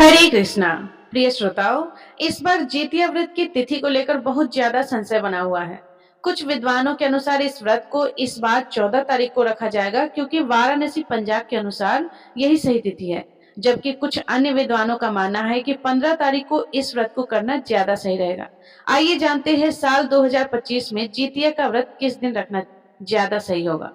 हरे कृष्णा। प्रिय श्रोताओं, इस बार जितिया व्रत की तिथि को लेकर बहुत ज्यादा संशय बना हुआ है। कुछ विद्वानों के अनुसार इस व्रत को इस बार 14 तारीख को रखा जाएगा, क्योंकि वाराणसी पंजाब के अनुसार यही सही तिथि है। जबकि कुछ अन्य विद्वानों का मानना है कि 15 तारीख को इस व्रत को करना ज्यादा सही रहेगा। आइए जानते हैं साल 2025 में जितिया का व्रत किस दिन रखना ज्यादा सही होगा।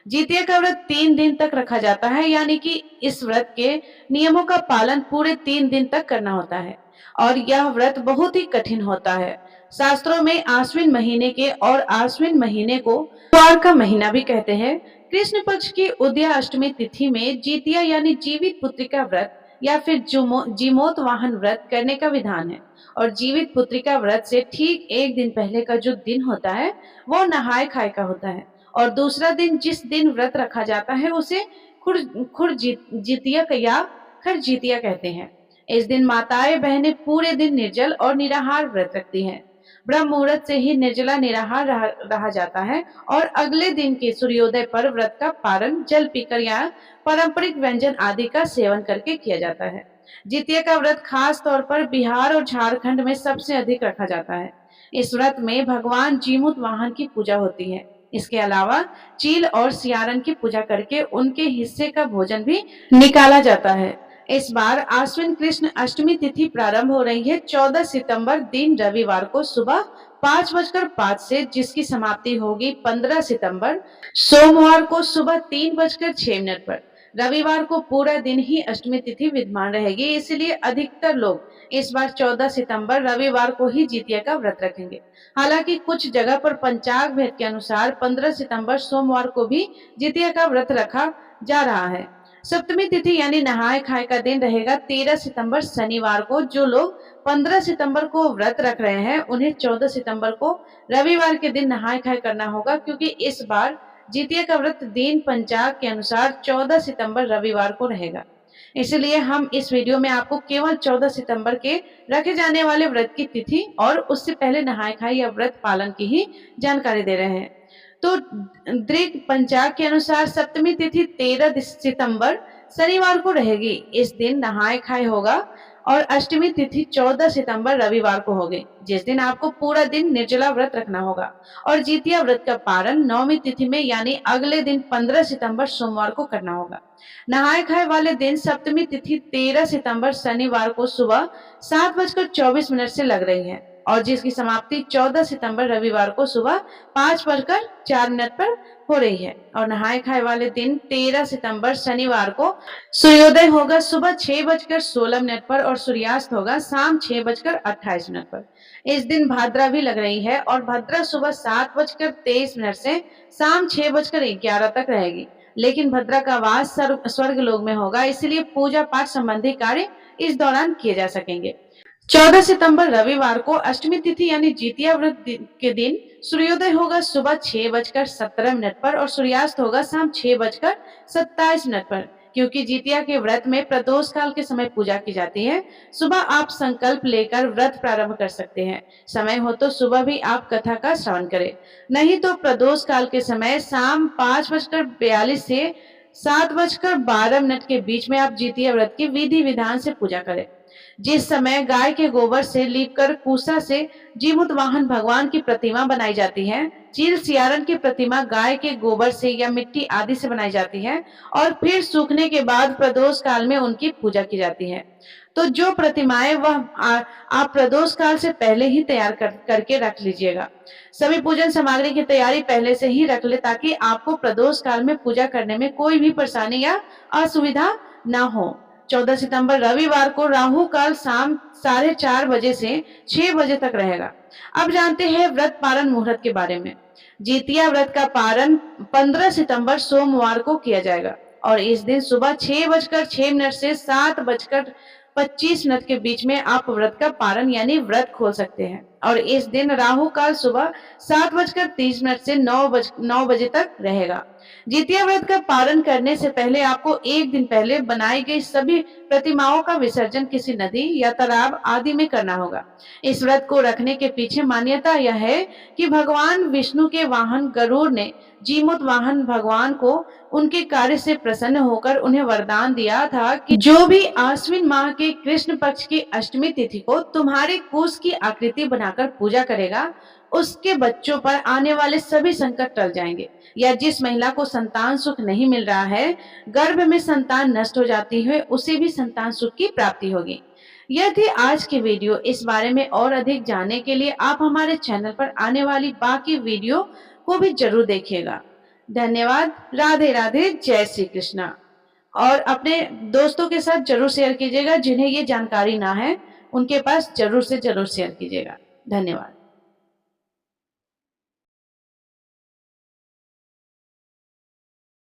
जितिया का व्रत 3 दिन तक रखा जाता है, यानी कि इस व्रत के नियमों का पालन पूरे 3 दिन तक करना होता है और यह व्रत बहुत ही कठिन होता है। शास्त्रों में आश्विन महीने के और आश्विन महीने को द्वार का महीना भी कहते हैं। कृष्ण पक्ष की उदया अष्टमी तिथि में जितिया यानी जीवित पुत्रिका व्रत या फिर जीमोत वाहन व्रत करने का विधान है। और जीवित पुत्रिका व्रत से ठीक एक दिन पहले का जो दिन होता है वो नहाय खाए का होता है। और दूसरा दिन जिस दिन व्रत रखा जाता है उसे जितिया या खरजितिया कहते हैं। इस दिन माताएं बहनें पूरे दिन निर्जल और निराहार व्रत रखती हैं। ब्रह्म मुहूर्त से ही निर्जला निराहार रहा जाता है और अगले दिन के सूर्योदय पर व्रत का पारण जल पीकर या पारंपरिक व्यंजन आदि का सेवन करके किया जाता है। जितिया का व्रत खास तौर पर बिहार और झारखंड में सबसे अधिक रखा जाता है। इस व्रत में भगवान जीमूत वाहन की पूजा होती है। इसके अलावा चील और सियारन की पूजा करके उनके हिस्से का भोजन भी निकाला जाता है। इस बार आश्विन कृष्ण अष्टमी तिथि प्रारंभ हो रही है 14 सितंबर दिन रविवार को सुबह 5:05 से, जिसकी समाप्ति होगी 15 सितंबर सोमवार को सुबह 3:06 पर। रविवार को पूरा दिन ही अष्टमी तिथि विद्यमान रहेगी, इसलिए अधिकतर लोग इस बार 14 सितंबर रविवार को ही जितिया का व्रत रखेंगे। हालांकि कुछ जगह पर पंचांग भेद के अनुसार 15 सितंबर सोमवार को भी जितिया का व्रत रखा जा रहा है। सप्तमी तिथि यानी नहाय खाए का दिन रहेगा 13 सितंबर शनिवार को। जो लोग 15 सितंबर को व्रत रख रहे हैं उन्हें 14 सितंबर को रविवार के दिन नहाय खाए करना होगा, क्योंकि इस बार जितिया का व्रत दिन पंचांग के अनुसार 14 सितंबर रविवार को रहेगा। इसलिए हम इस वीडियो में आपको केवल 14 सितंबर के रखे जाने वाले व्रत की तिथि और उससे पहले नहाय खाए या व्रत पालन की ही जानकारी दे रहे हैं। तो दृग पंचांग के अनुसार सप्तमी तिथि 13 सितंबर शनिवार को रहेगी। इस दिन नहाय खाए होगा और अष्टमी तिथि 14 सितंबर रविवार को होगी, जिस दिन आपको पूरा दिन निर्जला व्रत रखना होगा। और जितिया व्रत का पारण नवमी तिथि में यानी अगले दिन 15 सितंबर सोमवार को करना होगा। नहाय खाए वाले दिन सप्तमी तिथि 13 सितंबर शनिवार को सुबह 7:24 से लग रही है और जिसकी समाप्ति 14 सितंबर रविवार को सुबह 5:04 पर हो रही है। और नहाय खाए वाले दिन 13 सितंबर शनिवार को सूर्योदय होगा सुबह 6:16 पर और सूर्यास्त होगा शाम 6:28 पर। इस दिन भाद्रा भी लग रही है और भद्रा सुबह 7:23 से शाम 6:11 तक रहेगी। लेकिन भद्रा का वास स्वर्ग लोक में होगा, इसलिए पूजा पाठ संबंधी कार्य इस दौरान किए जा सकेंगे। 14 सितंबर रविवार को अष्टमी तिथि यानी जितिया व्रत के दिन सूर्योदय होगा सुबह 6:17 पर और सूर्यास्त होगा शाम 6:27 पर। क्योंकि जितिया के व्रत में प्रदोष काल के समय पूजा की जाती है, सुबह आप संकल्प लेकर व्रत प्रारंभ कर सकते हैं। समय हो तो सुबह भी आप कथा का श्रवण करें, नहीं तो प्रदोष काल के समय शाम 5:42 से 7:12 के बीच में आप जितिया व्रत की विधि विधान से पूजा करें। जिस समय गाय के गोबर से लीपकर पूसा से जीमूत वाहन भगवान की प्रतिमा बनाई जाती है, चील सियारन की प्रतिमा गाय के गोबर से या मिट्टी आदि से बनाई जाती है और फिर सूखने के बाद प्रदोष काल में उनकी पूजा की जाती है। तो जो प्रतिमाएं वह आप प्रदोष काल से पहले ही तैयार करके रख लीजिएगा। सभी पूजन सामग्री की तैयारी पहले से ही रख ले, ताकि आपको प्रदोष काल में पूजा करने में कोई भी परेशानी या असुविधा न हो। 14 सितंबर रविवार को राहु काल शाम 4:30 बजे से 6 बजे तक रहेगा। अब जानते हैं व्रत पारण मुहूर्त के बारे में। जितिया व्रत का पारण 15 सितंबर सोमवार को किया जाएगा और इस दिन सुबह 6:06 से 7:25 के बीच में आप व्रत का पारण यानी व्रत खोल सकते हैं। और इस दिन राहु काल सुबह 7:30 से 9 बजे तक रहेगा। जितिया व्रत का पारण करने से पहले आपको एक दिन पहले बनाई गई सभी प्रतिमाओं का विसर्जन किसी नदी या तालाब आदि में करना होगा। इस व्रत को रखने के पीछे मान्यता यह है कि भगवान विष्णु के वाहन गरुड़ ने जीमूत वाहन भगवान को उनके कार्य से प्रसन्न होकर उन्हें वरदान दिया था कि जो भी आश्विन माह के कृष्ण पक्ष की अष्टमी तिथि को तुम्हारे कुश की आकृति बनाकर पूजा करेगा, उसके बच्चों पर आने वाले सभी संकट टल जाएंगे। या जिस महिला को संतान सुख नहीं मिल रहा है, गर्भ में संतान नष्ट हो जाती है, उसे भी संतान सुख की प्राप्ति होगी। यह थी आज की वीडियो। इस बारे में और अधिक जानने के लिए आप हमारे चैनल पर आने वाली बाकी वीडियो को भी जरूर देखिएगा। धन्यवाद। राधे राधे। जय श्री कृष्णा। और अपने दोस्तों के साथ जरूर शेयर कीजिएगा, जिन्हें ये जानकारी ना है उनके पास जरूर से जरूर शेयर कीजिएगा। धन्यवाद।